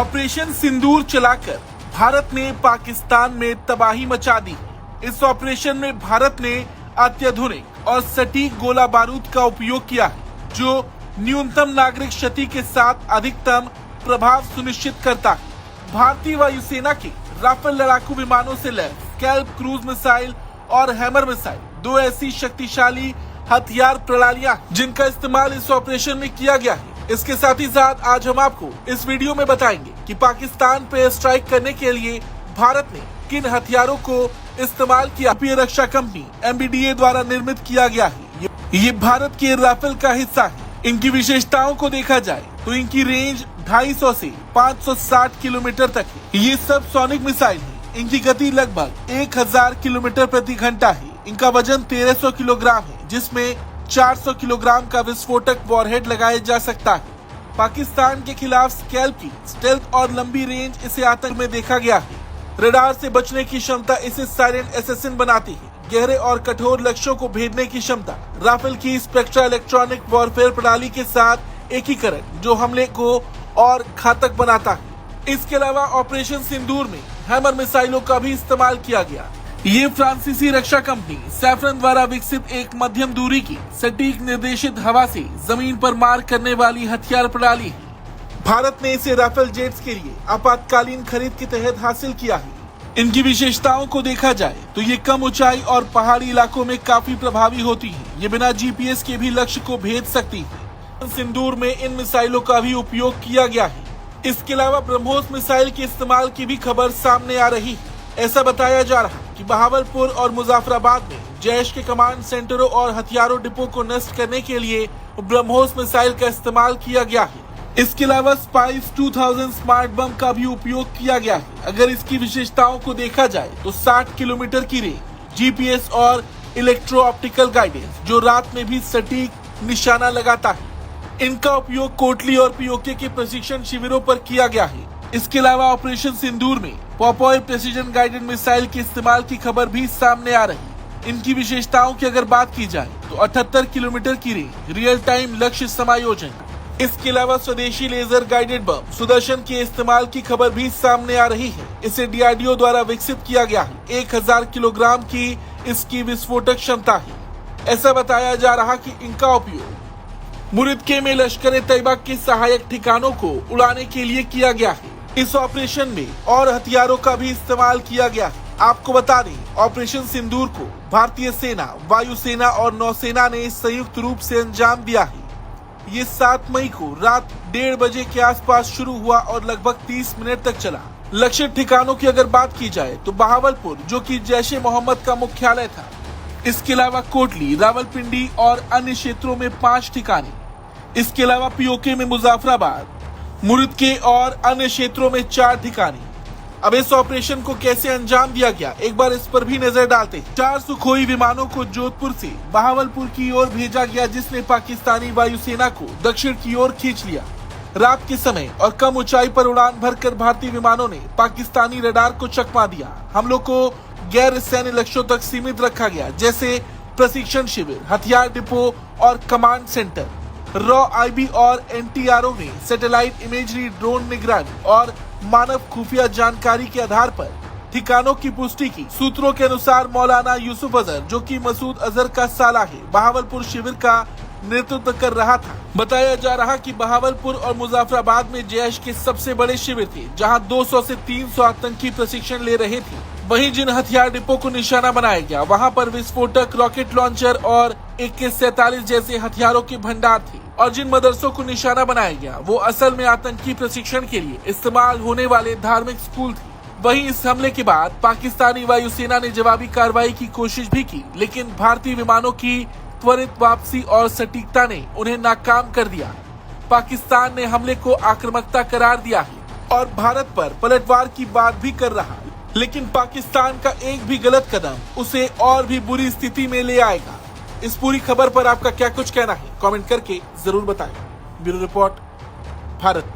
Operation सिंदूर चलाकर भारत ने पाकिस्तान में तबाही मचा दी। इस ऑपरेशन में भारत ने अत्याधुनिक और सटीक गोला बारूद का उपयोग किया है, जो न्यूनतम नागरिक क्षति के साथ अधिकतम प्रभाव सुनिश्चित करता है। भारतीय वायुसेना के राफेल लड़ाकू विमानों से लैस स्कैल्प क्रूज मिसाइल और हैमर मिसाइल दो ऐसी शक्तिशाली हथियार प्रणालियां जिनका इस्तेमाल इस ऑपरेशन में किया गया है। इसके साथ ही साथ आज हम आपको इस वीडियो में बताएंगे कि पाकिस्तान पे स्ट्राइक करने के लिए भारत ने किन हथियारों को इस्तेमाल किया। भारतीय रक्षा कंपनी MBDA द्वारा निर्मित किया गया है। ये भारत के राफेल का हिस्सा है। इनकी विशेषताओं को देखा जाए तो इनकी रेंज 250 से 560 किलोमीटर तक है। ये सब सोनिक मिसाइल है। इनकी गति लगभग 1000 किलोमीटर प्रति घंटा है। इनका वजन 1300 किलोग्राम है, जिसमें 400 किलोग्राम का विस्फोटक वॉरहेड लगाया जा सकता है। पाकिस्तान के खिलाफ स्कैल्प की स्टेल्थ और लंबी रेंज इसे आतंक में देखा गया है। रडार से बचने की क्षमता इसे साइलेंट असैसिन बनाती है। गहरे और कठोर लक्ष्यों को भेदने की क्षमता राफेल की स्पेक्ट्रा इलेक्ट्रॉनिक वॉरफेयर प्रणाली के साथ एकीकरण जो हमले को और घातक बनाता है। इसके अलावा ऑपरेशन सिंदूर में हैमर मिसाइलों का भी इस्तेमाल किया गया। ये फ्रांसीसी रक्षा कंपनी सैफरन द्वारा विकसित एक मध्यम दूरी की सटीक निर्देशित हवा से जमीन पर मार करने वाली हथियार प्रणाली है। भारत ने इसे राफेल जेट्स के लिए आपातकालीन खरीद के तहत हासिल किया है। इनकी विशेषताओं को देखा जाए तो ये कम ऊंचाई और पहाड़ी इलाकों में काफी प्रभावी होती है। ये बिना GPS के भी लक्ष्य को भेद सकती है। सिंदूर में इन मिसाइलों का भी उपयोग किया गया है। इसके अलावा ब्रह्मोस मिसाइल के इस्तेमाल की भी खबर सामने आ रही है। ऐसा बताया जा रहा है कि बहावलपुर और मुजफ्फराबाद में जैश के कमांड सेंटरों और हथियारों डिपो को नष्ट करने के लिए ब्रह्मोस मिसाइल का इस्तेमाल किया गया है। इसके अलावा स्पाइस 2000 स्मार्ट बम का भी उपयोग किया गया है। अगर इसकी विशेषताओं को देखा जाए तो 60 किलोमीटर की रेंज, GPS और इलेक्ट्रो ऑप्टिकल गाइडेंस जो रात में भी सटीक निशाना लगाता है। इनका उपयोग कोटली और POK के प्रशिक्षण शिविरों पर किया गया है। इसके अलावा ऑपरेशन सिंदूर में पॉपॉय प्रेसिजन गाइडेड मिसाइल के इस्तेमाल की खबर भी सामने आ रही। इनकी विशेषताओं की अगर बात की जाए तो 78 किलोमीटर की रेंज, रियल टाइम लक्ष्य समायोजन। इसके अलावा स्वदेशी लेजर गाइडेड बम सुदर्शन के इस्तेमाल की खबर भी सामने आ रही है। इसे DRDO द्वारा विकसित किया गया है। 1000 किलोग्राम की इसकी विस्फोटक क्षमता है। ऐसा बताया जा रहा कि इनका उपयोग मुरिदके में लश्कर तैयबा के सहायक ठिकानों को उड़ाने के लिए किया गया है। इस ऑपरेशन में और हथियारों का भी इस्तेमाल किया गया है। आपको बता दें, ऑपरेशन सिंदूर को भारतीय सेना, वायुसेना और नौसेना ने संयुक्त रूप से अंजाम दिया है। ये 7 मई को रात 1:30 बजे के आसपास शुरू हुआ और लगभग 30 मिनट तक चला। लक्षित ठिकानों की अगर बात की जाए तो बहावलपुर, जो कि जैश-ए-मोहम्मद का मुख्यालय था। इसके अलावा कोटली, रावलपिंडी और अन्य क्षेत्रों में 5 ठिकाने। इसके अलावा POK में मुजफ्फराबाद, मुरिदके और अन्य क्षेत्रों में 4 ठिकाने। अब इस ऑपरेशन को कैसे अंजाम दिया गया, एक बार इस पर भी नजर डालते हैं। 4 सुखोई विमानों को जोधपुर से बहावलपुर की ओर भेजा गया, जिसने पाकिस्तानी वायुसेना को दक्षिण की ओर खींच लिया। रात के समय और कम ऊंचाई पर उड़ान भरकर भारतीय विमानों ने पाकिस्तानी रडार को चकमा दिया। हमलों को गैर सैन्य लक्ष्यों तक सीमित रखा गया, जैसे प्रशिक्षण शिविर, हथियार डिपो और कमांड सेंटर। रॉ IB और NTRO ने सैटेलाइट इमेजरी, ड्रोन निगरानी और मानव खुफिया जानकारी के आधार पर ठिकानों की पुष्टि की। सूत्रों के अनुसार मौलाना यूसुफ अजहर, जो कि मसूद अजहर का साला है, बहावलपुर शिविर का नेतृत्व कर रहा था। बताया जा रहा कि बहावलपुर और मुजफ्फराबाद में जैश के सबसे बड़े शिविर थे, जहां 200 से 300 आतंकी प्रशिक्षण ले रहे थे। वहीं जिन हथियार डिपो को निशाना बनाया गया, वहां पर विस्फोटक, रॉकेट लॉन्चर और AK-47 जैसे हथियारों के भंडार थे। और जिन मदरसों को निशाना बनाया गया, वो असल में आतंकी प्रशिक्षण के लिए इस्तेमाल होने वाले धार्मिक स्कूल थे। वहीं इस हमले के बाद पाकिस्तानी वायुसेना ने जवाबी कार्रवाई की कोशिश भी की, लेकिन भारतीय विमानों की त्वरित वापसी और सटीकता ने उन्हें नाकाम कर दिया। पाकिस्तान ने हमले को आक्रामकता करार दिया है और भारत पर पलटवार की बात भी कर रहा है, लेकिन पाकिस्तान का एक भी गलत कदम उसे और भी बुरी स्थिति में ले आएगा। इस पूरी खबर पर आपका क्या कुछ कहना है, कमेंट करके जरूर बताएं। Bureau report, Bharat.